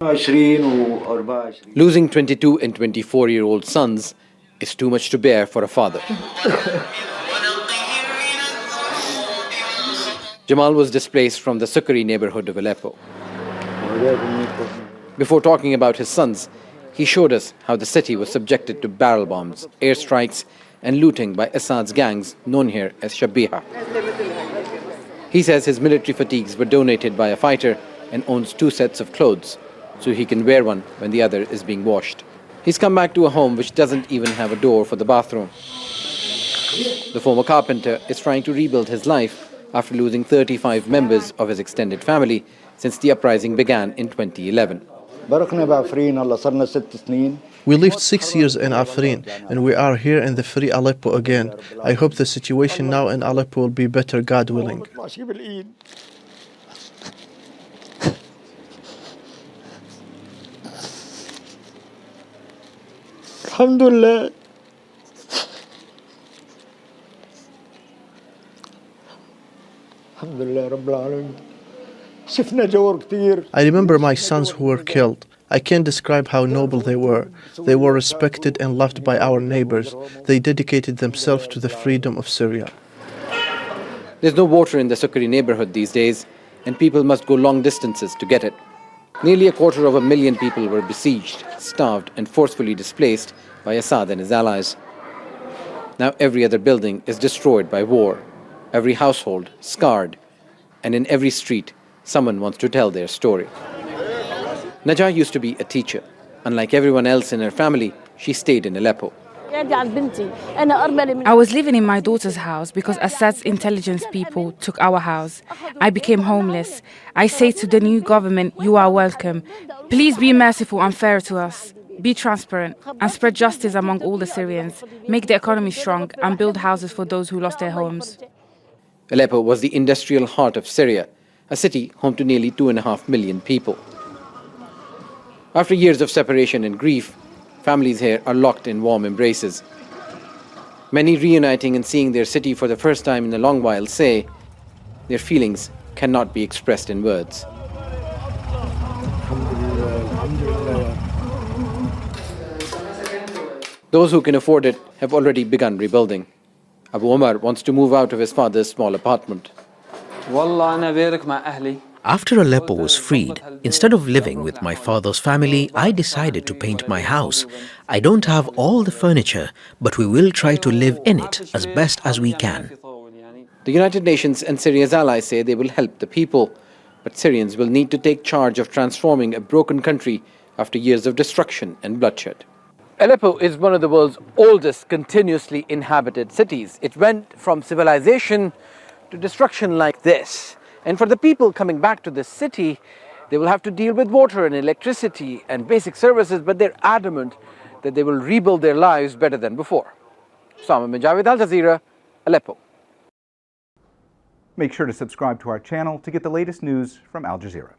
Losing 22 and 24-year-old sons is too much to bear for a father. Jamal was displaced from the Sukari neighborhood of Aleppo. Before talking about his sons, he showed us how the city was subjected to barrel bombs, airstrikes, and looting by Assad's gangs known here as Shabiha. He says his military fatigues were donated by a fighter and owns 2 sets of clothes, so he can wear one when the other is being washed. He's come back to a home which doesn't even have a door for the bathroom. The former carpenter is trying to rebuild his life after losing 35 members of his extended family since the uprising began in 2011. We lived 6 years in Afrin, and we are here in the free Aleppo again. I hope the situation now in Aleppo will be better, God willing. Alhamdulillah. I remember my sons who were killed. I can't describe how noble they were. They were respected and loved by our neighbors. They dedicated themselves to the freedom of Syria. There's no water in the Sukari neighborhood these days, and people must go long distances to get it. Nearly 250,000 people were besieged, starved, and forcefully displaced by Assad and his allies. Now every other building is destroyed by war, every household scarred, and in every street, someone wants to tell their story. Najah used to be a teacher. Unlike everyone else in her family, she stayed in Aleppo. I was living in my daughter's house because Assad's intelligence people took our house. I became homeless. I say to the new government, you are welcome. Please be merciful and fair to us. Be transparent and spread justice among all the Syrians. Make the economy strong and build houses for those who lost their homes. Aleppo was the industrial heart of Syria, a city home to nearly 2.5 million people. After years of separation and grief, families here are locked in warm embraces. Many reuniting and seeing their city for the first time in a long while say their feelings cannot be expressed in words. Those who can afford it have already begun rebuilding. Abu Omar wants to move out of his father's small apartment. After Aleppo was freed, instead of living with my father's family, I decided to paint my house. I don't have all the furniture, but we will try to live in it as best as we can. The United Nations and Syria's allies say they will help the people, but Syrians will need to take charge of transforming a broken country after years of destruction and bloodshed. Aleppo is one of the world's oldest continuously inhabited cities. It went from civilization to destruction like this. And for the people coming back to this city, they will have to deal with water and electricity and basic services, but they're adamant that they will rebuild their lives better than before. Osama bin Javaid, Al Jazeera, Aleppo. Make sure to subscribe to our channel to get the latest news from Al Jazeera.